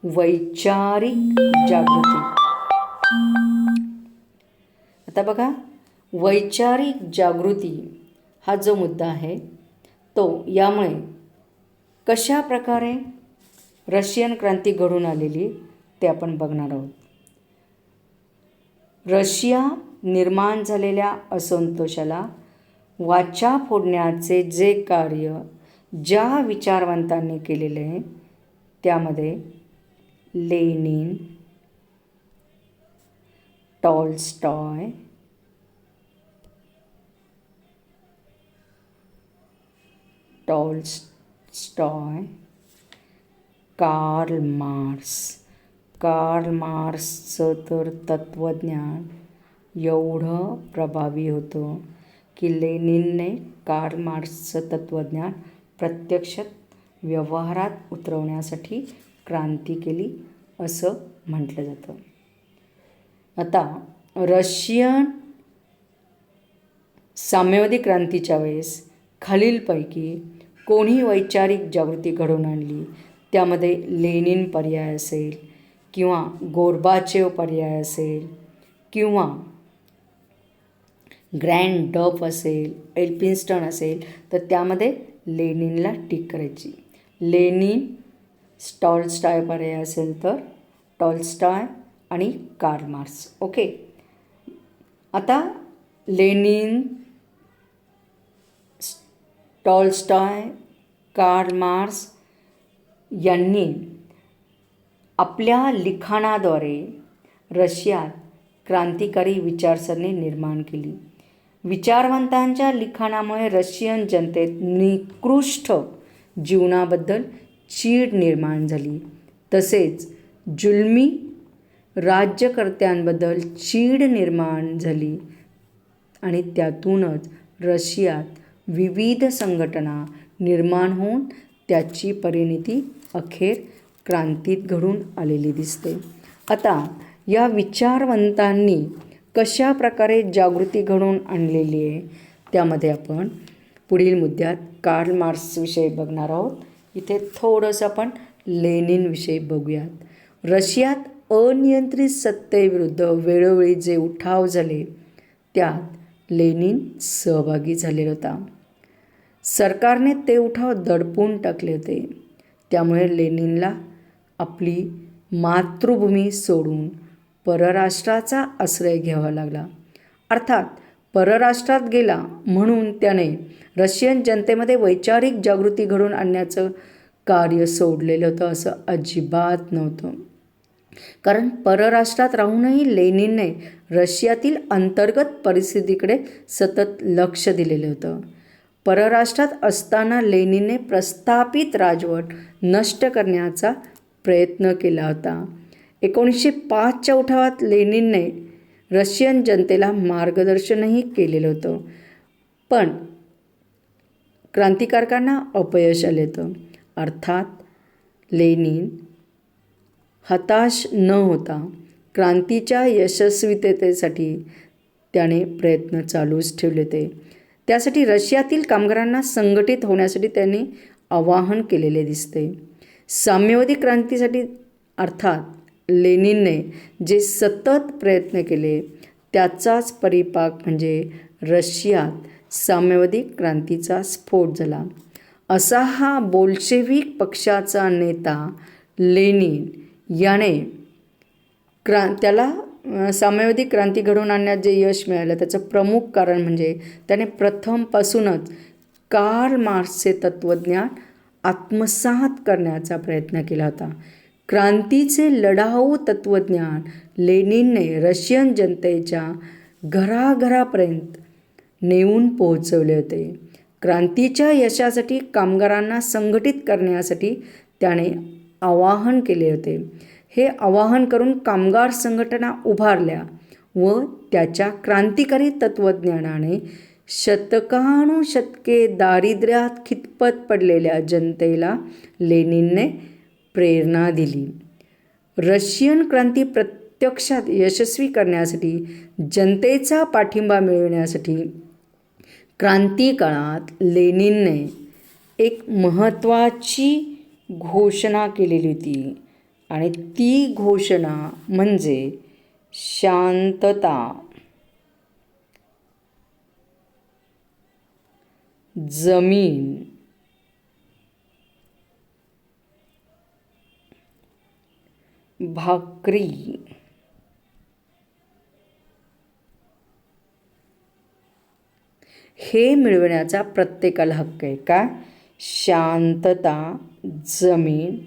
वैचारिक जागृती. आता बघा, वैचारिक जागृती हा जो मुद्दा आहे यामुळे कशा प्रकारे रशियन क्रांती घडून आलेली ते आपण बघणार आहोत. रशिया निर्माण झालेल्या असंतोषाला वाचा फोडण्याचे जे कार्य ज्या विचारवंतांनी केलेले आहे त्यामध्ये लेनिन, टॉल्स्टॉय, कार्ल मार्क्सचं तर तत्त्वज्ञान एवढं प्रभावी होतं की लेनिनने कार्ल मार्क्सचं तत्त्वज्ञान प्रत्यक्षात व्यवहारात उतरवण्यासाठी क्रांती केली असं म्हटलं जातं. आता रशियन साम्यवादी क्रांतीच्या वेळेस खालीलपैकी कोणी वैचारिक जागृती घडवून आणली? त्यामध्ये लेनिन पर्याय असेल किंवा गोर्बाचेव पर्याय असेल किंवा ग्रँड डफ असेल, एल्फिन्स्टन असेल, तर त्यामध्ये लेनिनला टिक करायची. लेनिन, टॉल्स्टॉय पर्याय असेल तर टॉल्स्टॉय आणि कार्ल मार्क्स. ओके. आता लेनिन, टॉल्स्टॉय, कार्ल मार्क्स यांनी आपल्या लिखाणाद्वारे रशियात क्रांतिकारी विचारसरणी निर्माण केली. विचारवंतांच्या लिखाणामुळे रशियन जनतेत निकृष्ट जीवनाबद्दल चीड निर्माण झाली. तसेच जुलमी राज्यकर्त्यांबद्दल चीड निर्माण झाली आणि त्यातूनच रशियात विविध संघटना निर्माण होऊन त्याची परिणती अखेर क्रांतीत घडून आलेली दिसते. आता या विचारवंतांनी कशा प्रकारे जागृती घडवून आणलेली आहे त्यामध्ये आपण पुढील मुद्द्यात कार्ल मार्क्सविषयी बघणार आहोत. इथे थोडंसं आपण लेनिनविषयी बघूयात. रशियात अनियंत्रित सत्तेविरुद्ध वेळोवेळी जे उठाव झाले त्यात लेनिन सहभागी झालेला होता. सरकारने ते उठाव दडपून टाकले होते. त्यामुळे लेनिनला आपली मातृभूमी सोडून परराष्ट्राचा आश्रय घ्यावा लागला. अर्थात परराष्ट्रात गेला म्हणून त्याने रशियन जनतेमध्ये वैचारिक जागृती घडवून आणण्याचं कार्य सोडलेलं होतं असं अजिबात नव्हतं. कारण परराष्ट्रात राहूनही लेनिनने रशियातील अंतर्गत परिस्थितीकडे सतत लक्ष दिलेलं होतं. परराष्ट्रात असताना लेनिनने प्रस्थापित राजवट नष्ट करण्याचा प्रयत्न केला होता. 1905च्या उठावात लेनिनने रशियन जनतेला मार्गदर्शनही केलेलं होतं, पण क्रांतिकारकांना अपयश आलं होतं. अर्थात लेनिन हताश न होता क्रांतीच्या यशस्वीतेसाठी त्याने प्रयत्न चालूच ठेवले होते. त्यासाठी रशियातील कामगारांना संघटित होण्यासाठी त्यांनी आवाहन केलेले दिसते. साम्यवादी क्रांतीसाठी अर्थात लेनिनने जे सतत प्रयत्न केले त्याचाच परिपाक म्हणजे रशियात साम्यवादी क्रांतीचा स्फोट झाला. असा हा बोल्शेविक पक्षाचा नेता लेनिन याने त्याला साम्यवादी क्रांती घडवून आणण्यात जे यश मिळालं त्याचं प्रमुख कारण म्हणजे त्याने प्रथमपासूनच कार्ल मार्क्सचे तत्त्वज्ञान आत्मसात करण्याचा प्रयत्न केला होता. क्रांतीचे लढाऊ तत्त्वज्ञान लेनिनने रशियन जनतेच्या घराघरापर्यंत नेऊन पोहोचवले होते. क्रांतीच्या यशासाठी कामगारांना संघटित करण्यासाठी त्याने आवाहन केले होते. हे आवाहन करून कामगार संघटना उभारल्या व त्याच्या क्रांतिकारी तत्त्वज्ञानाने शतकानुशतके दारिद्र्यात खितपत पडलेल्या जनतेला लेनिनने प्रेरणा दिली. रशियन क्रांती प्रत्यक्षात यशस्वी करण्यासाठी जनतेचा पाठिंबा मिळविण्यासाठी क्रांती काळात लेनिनने एक महत्त्वाची घोषणा केलेली होती आणि ती घोषणा म्हणजे शांतता, जमीन भाकरी हे मिळवण्याचा प्रत्येकाला हक्क आहे. काय? शांतता, जमीन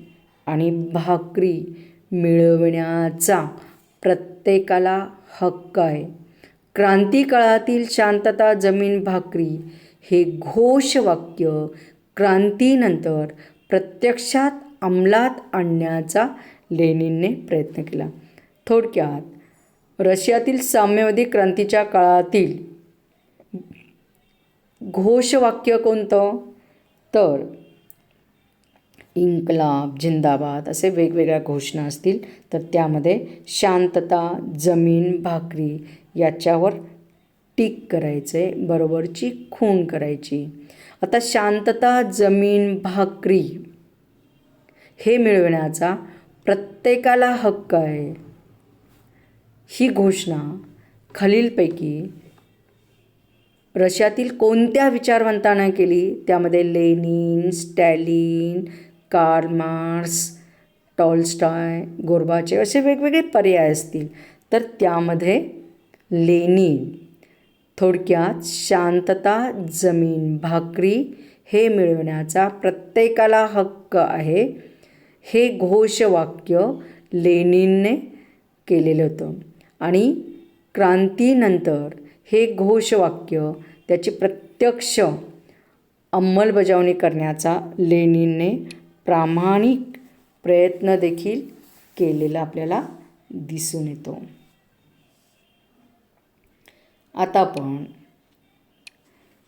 आणि भाकरी मिळवण्याचा प्रत्येकाला हक्क आहे. क्रांती काळातील शांतता, जमीन, भाकरी हे घोषवाक्य क्रांतीनंतर प्रत्यक्षात अंमलात आणण्याचा लेनिनने प्रयत्न केला. थोडक्यात रशियातील साम्यवादी क्रांतीच्या काळातील घोषवाक्य कोणतं? तर इन्कलाब जिंदाबाद असे वेगवेगळ्या घोषणा असतील, तर त्यामध्ये शांतता, जमीन, भाकरी याच्यावर टिक करायचे, बरोबरची खूण करायची. आता शांतता, जमीन, भाकरी हे मिळवण्याचा प्रत्येकाला हक्क आहे, ही घोषणा खालीलपैकी रशियातील कोणत्या विचारवंतांना केली? त्यामध्ये Lenin, Stalin, Karl Marx, Tolstoy, Gorbachev असे वेगवेगळे पर्याय असतील, तर त्यामध्ये लेनिन. थोडक्यात शांतता, जमीन, भाकरी हे मिळवण्याचा प्रत्येकाला हक्क आहे, हे घोषवाक्य लेनिनने केलेलं होतं. आणि क्रांतीनंतर हे घोषवाक्य त्याची प्रत्यक्ष अंमलबजावणी करण्याचा लेनिनने प्रामाणिक प्रयत्न देखील केलेला आपल्याला दिसून येतो. आता आपण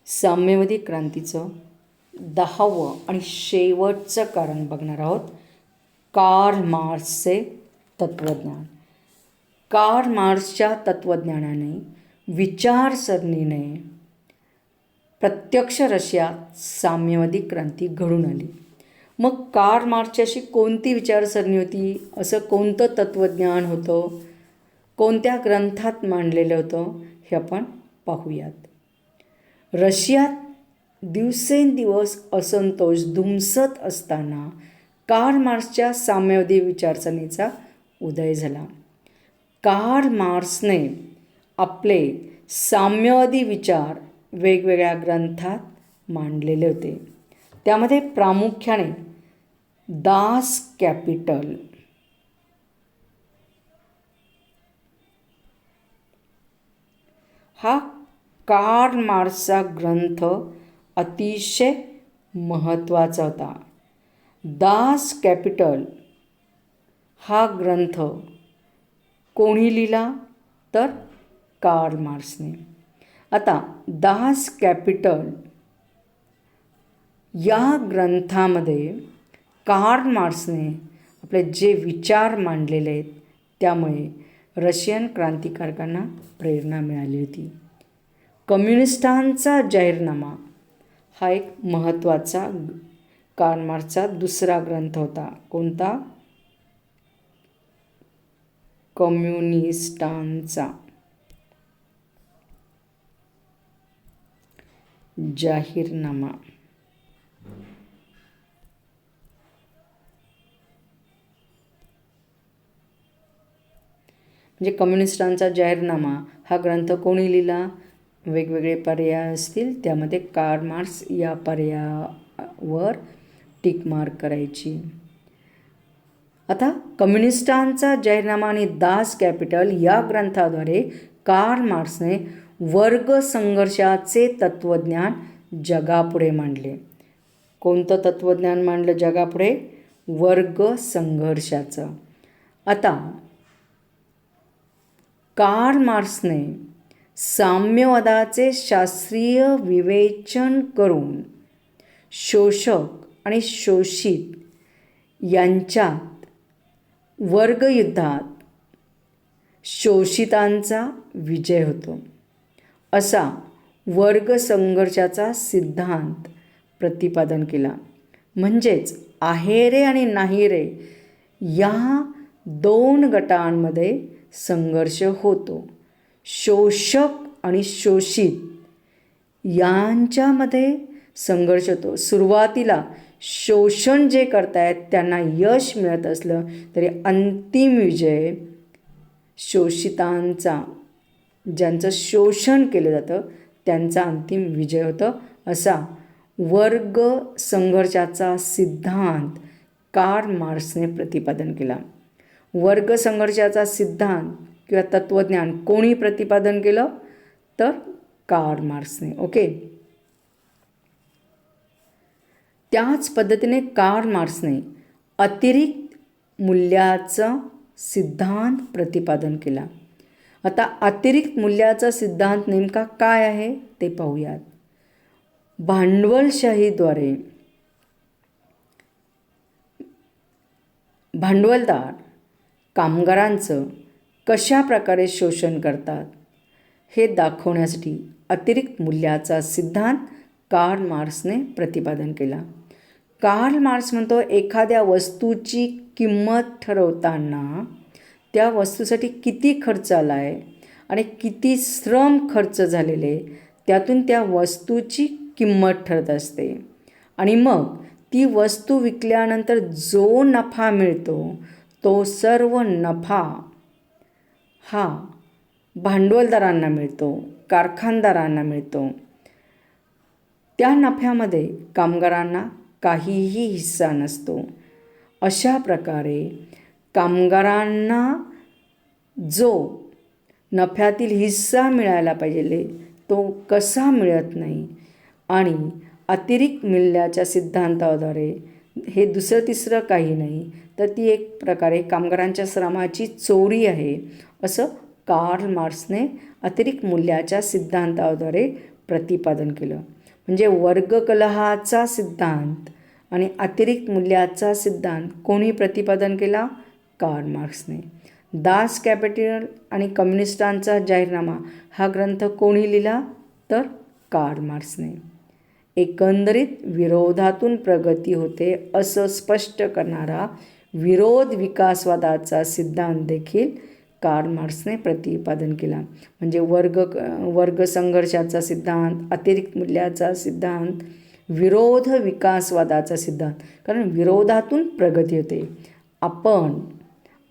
साम्यवादी क्रांतीचं 10वं आणि शेवटचं कारण बघणार आहोत, कार्ल मार्क्सचे तत्त्वज्ञान. कार्ल मार्क्सच्या तत्त्वज्ञानाने, विचारसरणीने प्रत्यक्ष रशियात साम्यवादी क्रांती घडून आली. मग कार्ल मार्क्सची अशी कोणती विचारसरणी होती, असं कोणतं तत्त्वज्ञान होतं, कोणत्या ग्रंथात मांडलेलं होतं, हे आपण पाहूयात. रशियात दिवसेंदिवस असंतोष धुमसत असताना कार्ल मार्क्सच्या साम्यवादी विचारसरणीचा उदय झाला. कार्ल मार्क्सने आपले साम्यवादी विचार वेगवेगळ्या ग्रंथात मांडलेले होते. त्यामध्ये प्रामुख्याने दास कॅपिटल, हा कार्ल मार्क्सचा ग्रंथ अतिशय महत्त्वाचा होता. दास कॅपिटल हा ग्रंथ कोणी लिहिला? तर कार्ल मार्क्सने. आता दास कॅपिटल या ग्रंथामध्ये कार्ल मार्क्सने आपले जे विचार मांडलेले आहेत, त्यामुळे रशियन क्रांतिकारकांना प्रेरणा मिळाली होती. कम्युनिस्टांचा जाहीरनामा हा एक महत्त्वाचा कार्ल मार्क्सचा दुसरा ग्रंथ होता. कोणता? कम्युनिस्टांचा जाहीरनामा. म्हणजे कम्युनिस्टांचा जाहीरनामा हा ग्रंथ कोणी लिहिला? वेगवेगळे पर्याय असतील, त्यामध्ये कार्ल मार्क्स या पर्यायावर टिक मार्क करायची. आता कम्युनिस्टांचा जाहीरनामा आणि दास कॅपिटल या ग्रंथाद्वारे कार्ल मार्क्सने वर्ग संघर्षाचे तत्त्वज्ञान जगापुढे मांडले. कोणतं तत्त्वज्ञान मांडलं जगापुढे? वर्ग संघर्षाचं. आता कार्ल मार्क्सने साम्यवादाचे शास्त्रीय विवेचन करून शोषक आणि शोषित यांच्यात वर्गयुद्धात शोषितांचा विजय होतो असा वर्ग संघर्षाचा सिद्धांत प्रतिपादन केला. म्हणजेच आहेरे आणि नाहीरे या दोन गटांमध्ये संघर्ष होतो. शोषक आणि शोषित यांच्यामध्ये संघर्ष होतो. सुरुवातीला शोषण जे करतायत त्यांना यश मिळत असलं तरी अंतिम विजय शोषितांचा, ज्यांचं शोषण केलं जातं त्यांचा अंतिम विजय होतं, असा वर्ग संघर्षाचा सिद्धांत कार्ल मार्क्सने प्रतिपादन केला. वर्ग संघर्षाचा सिद्धांत किंवा तत्त्वज्ञान कोणी प्रतिपादन केलं तर कार्ल मार्क्सने. ओके. त्याच पद्धतीने कार्ल मार्क्सने अतिरिक्त मूल्याचा सिद्धांत प्रतिपादन केला. आता अतिरिक्त मूल्याचा सिद्धांत नेमका काय आहे ते पाहूयात. भांडवलशाहीद्वारे भांडवलदार कामगारांचं कशा प्रकारे शोषण करतात हे दाखवण्यासाठी अतिरिक्त मूल्याचा सिद्धांत कार्ल मार्क्सने प्रतिपादन केला. कार्ल मार्क्स म्हणतो एखाद्या वस्तूची किंमत ठरवताना त्या वस्तूसाठी किती खर्च आला आहे आणि किती श्रम खर्च झालेले त्यातून त्या वस्तूची किंमत ठरत असते. आणि मग ती वस्तू विकल्यानंतर जो नफा मिळतो तो सर्व नफा हा भांडवलदारांना मिळतो, कारखानदारांना मिळतो. त्या नफ्यामध्ये कामगारांना काहीही हिस्सा नसतो. अशा प्रकारे कामगारांना जो नफ्यातील हिस्सा मिळायला पाहिजे तो कसा मिळत नाही. आणि अतिरिक्त मूल्याच्या सिद्धांताद्वारे हे दुसरं तिसरं काही नाही तर ती एक प्रकारे कामगारांच्या श्रमाची चोरी आहे, असं कार्ल मार्क्सने अतिरिक्त मूल्याच्या सिद्धांताद्वारे प्रतिपादन केलं. म्हणजे वर्गकलहाचा सिद्धांत आणि अतिरिक्त मूल्याचा सिद्धांत कोणी प्रतिपादन केला? कार्ल मार्क्सने. दास कॅपिटल आणि कम्युनिस्टांचा जाहीरनामा हा ग्रंथ कोणी लिहिला तर कार्ल मार्क्सने. एकंदरीत विरोधातून प्रगती होते असं स्पष्ट करणारा विरोध विकासवादाचा सिद्धांत देखील कार्ल मार्क्सने प्रतिपादन केला. म्हणजे वर्ग संघर्षाचा सिद्धांत, अतिरिक्त मूल्याचा सिद्धांत, विरोध विकासवादाचा सिद्धांत. कारण विरोधातून प्रगती होते. आपण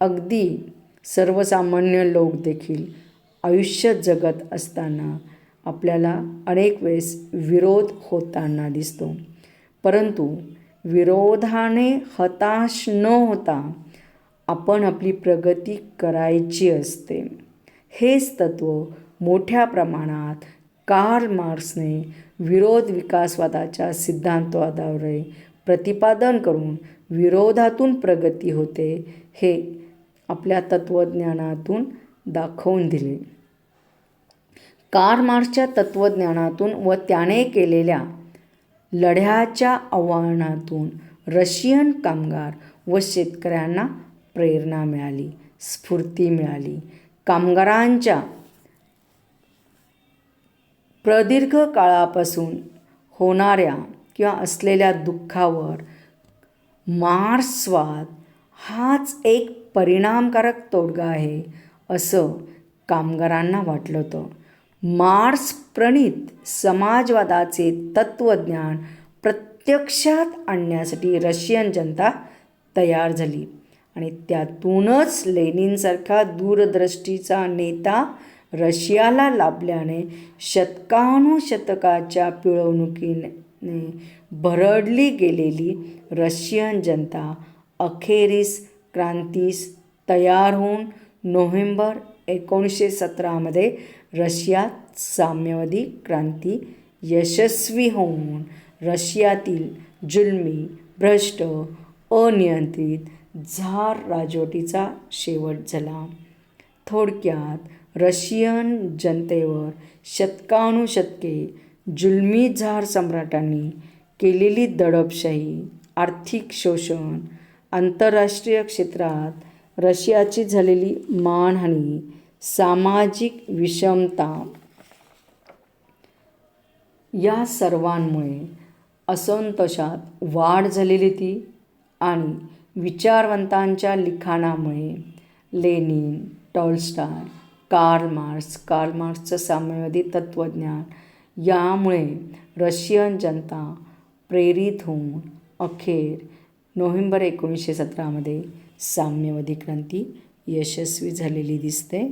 अगदी सर्वसामान्य लोक देखील आयुष्य जगत असताना आपल्याला अनेक वेळेस विरोध होताना दिसतो, परंतु विरोधाने हताश न होता आपण आपली प्रगती करायची असते. हेच तत्त्व मोठ्या प्रमाणात कार्ल मार्क्सने विरोध विकासवादाच्या सिद्धांताद्वारे प्रतिपादन करून विरोधातून प्रगती होते हे आपल्या तत्त्वज्ञानातून दाखवून दिले. कार्ल मार्क्सच्या तत्त्वज्ञानातून व त्याने केलेल्या लढ्याच्या आव्हानातून रशियन कामगार व शेतकऱ्यांना प्रेरणा मिळाली, स्फूर्ती मिळाली. कामगारांच्या प्रदीर्घ काळापासून होणाऱ्या किंवा असलेल्या दुःखावर मार्क्सवाद हाच एक परिणामकारक तोडगा आहे असं कामगारांना वाटलं होतं. मार्क्स प्रणीत समाजवादाचे तत्त्वज्ञान प्रत्यक्षात आणण्यासाठी रशियन जनता तयार झाली आणि त्यातूनच लेनिनसारखा दूरदृष्टीचा नेता रशियाला लाभल्याने शतकानुशतकाच्या पिळवणुकीने भरडली गेलेली रशियन जनता अखेरीस क्रांतीस तयार होऊन नोव्हेंबर 1917 रशियात साम्यवादी क्रांती यशस्वी होऊन रशियातील जुलमी, भ्रष्ट, अनियंत्रित झार राजवटीचा शेवट झाला. थोडक्यात रशियन जनतेवर शतकानुशतके जुलमी झार सम्राटांनी केलेली दडपशाही, आर्थिक शोषण, आंतरराष्ट्रीय क्षेत्रात रशियाची झालेली मानहानी, सामाजिक विषमता या सर्वांमुळे असंतोषात वाढ झालेली ती आणि विचारवंतांच्या लिखाणामुळे लेनिन, टॉल्स्टॉय, कार्ल मार्क्सचं साम्यवादी तत्त्वज्ञान यामुळे रशियन जनता प्रेरित होऊन अखेर नोव्हेंबर 1917मध्ये साम्यवादी क्रांती यशस्वी झालेली दिसते.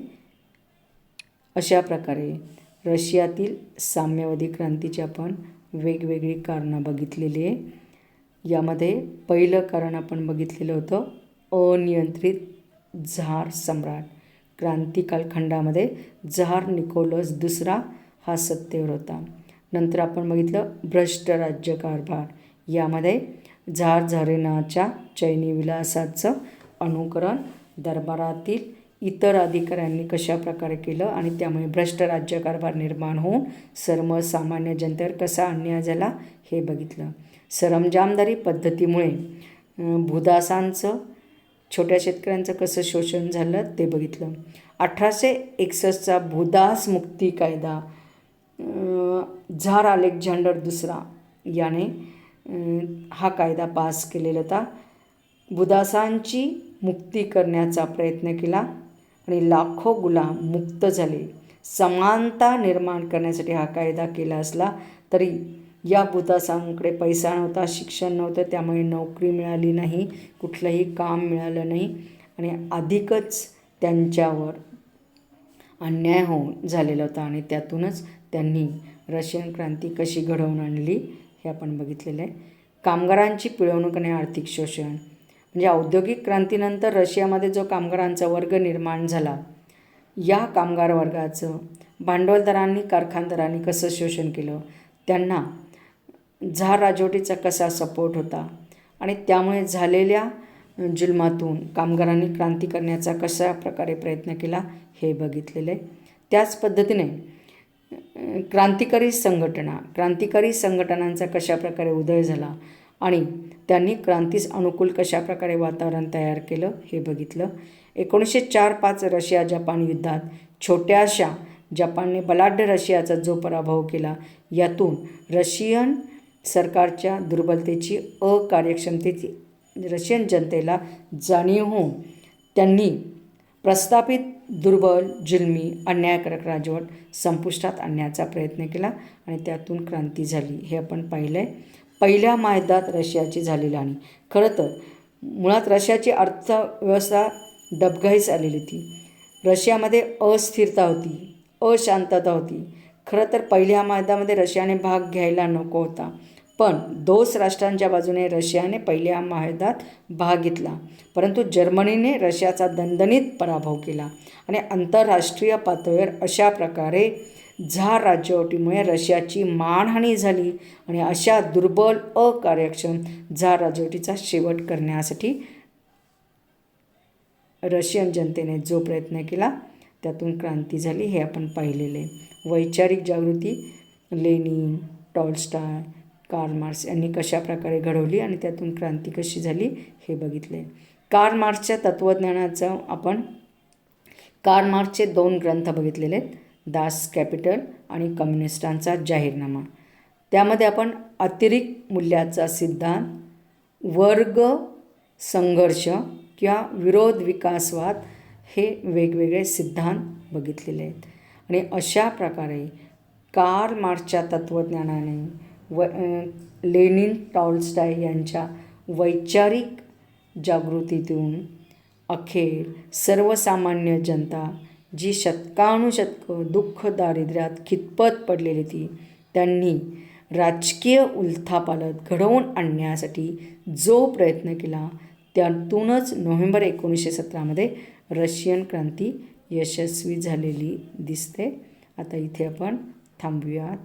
अशा प्रकारे रशियातील साम्यवादी क्रांतीची आपण वेगवेगळी कारणं बघितलेली आहे. यामध्ये पहिलं कारण आपण बघितलेलं होतं अनियंत्रित झार सम्राट. क्रांती कालखंडामध्ये झार निकोलस दुसरा हा सत्तेवर होता. नंतर आपण बघितलं भ्रष्ट राज्यकारभार. यामध्ये झार झरेनाच्या चैनी विलासाचं अनुकरण दरबारातील इतर अधिकाऱ्यांनी कशा प्रकारे केलं आणि त्यामुळे भ्रष्ट राज्यकारभार निर्माण होऊन सर्वसामान्य जनतेवर कसा अन्याय झाला हे बघितलं. सरंजामदारी पद्धतीमुळे भूदासांचं छोट्या शेतकऱ्यांचं कसं शोषण झालं ते बघितलं. 1861चा भूदास मुक्ती कायदा झार अलेक्झांडर दुसरा याने हा कायदा पास केलेला होता. भूदासांची मुक्ती करण्याचा प्रयत्न केला आणि लाखो गुलाम मुक्त झाले. समानता निर्माण करण्यासाठी हा कायदा केला असला तरी या भूदासांकडे पैसा नव्हता, शिक्षण नव्हतं, त्यामुळे नोकरी मिळाली नाही, कुठलंही काम मिळालं नाही आणि अधिकच त्यांच्यावर अन्याय होऊन झालेला होता आणि त्यातूनच त्यांनी रशियन क्रांती कशी घडवून आणली हे आपण बघितलेलं आहे. कामगारांची पिळवणूक आणि आर्थिक शोषण म्हणजे औद्योगिक क्रांतीनंतर रशियामध्ये जो कामगारांचा वर्ग निर्माण झाला, या कामगार वर्गाचं भांडवलदारांनी कारखानदारांनी कसं शोषण केलं, त्यांना झार राजवटीचा कसा सपोर्ट होता आणि त्यामुळे झालेल्या जुलमातून कामगारांनी क्रांती करण्याचा कशा प्रकारे प्रयत्न केला हे बघितलेलं आहे. त्याच पद्धतीने क्रांतिकारी संघटनांचा कशा प्रकारे उदय झाला आणि त्यांनी क्रांतीस अनुकूल कशा प्रकारे वातावरण तयार केलं हे बघितलं. 1904-05 रशिया जपान युद्धात छोट्याशा जपानने बलाढ्य रशियाचा जो पराभव केला, यातून रशियन सरकारच्या दुर्बलतेची अकार्यक्षमतेची रशियन जनतेला जाणीव होऊन त्यांनी प्रस्थापित दुर्बल जुलमी अन्यायकारक राजवट संपुष्टात आणण्याचा प्रयत्न केला आणि त्यातून क्रांती झाली हे आपण पाहिलं आहे. पहिल्या महायुद्धात रशियाची झालेली हानी. खरं तर मुळात रशियाची अर्थव्यवस्था डबघाईस आलेली होती. रशियामध्ये अस्थिरता होती, अशांतता होती. खरं तर पहिल्या महायुद्धामध्ये रशियाने भाग घ्यायला नको होता, पण दोस्त राष्ट्रांच्या बाजूने रशियाने पहिल्या महायुद्धात भाग घेतला. परंतु जर्मनीने रशियाचा दणदणीत पराभव केला आणि आंतरराष्ट्रीय पातळीवर अशा प्रकारे झार राजवटीमुळे रशियाची मानहानी झाली आणि अशा दुर्बल अकार्यक्षम झार राजवटीचा शेवट करण्यासाठी रशियन जनतेने जो प्रयत्न केला त्यातून क्रांती झाली हे आपण पाहिलेले. वैचारिक जागृती लेनिन, टॉल्स्टॉय, कार्ल मार्क्स यांनी कशा प्रकारे घडवली आणि त्यातून क्रांती कशी झाली हे बघितले. कार्ल मार्क्सच्या तत्त्वज्ञानाचं आपण कार्ल मार्क्सचे 2 ग्रंथ बघितलेले आहेत, दास कॅपिटल आणि कम्युनिस्टांचा जाहीरनामा. त्यामध्ये आपण अतिरिक्त मूल्याचा सिद्धांत, वर्ग संघर्ष किंवा विरोध विकासवाद हे वेगवेगळे सिद्धांत बघितलेले आहेत. आणि अशा प्रकारे कार्ल मार्क्सच्या तत्त्वज्ञानाने लेनिन, टॉल्स्टॉय यांच्या वैचारिक जागृतीतून अखेर सर्वसामान्य जनता जी शतकानुशतकं दुःख दारिद्र्यात खितपत पडलेली होती, त्यांनी राजकीय उलथापालथ घडवून आणण्यासाठी जो प्रयत्न केला त्यातूनच नोव्हेंबर 1917मध्ये रशियन क्रांती यशस्वी झालेली दिसते. आता इथे आपण थांबूयात.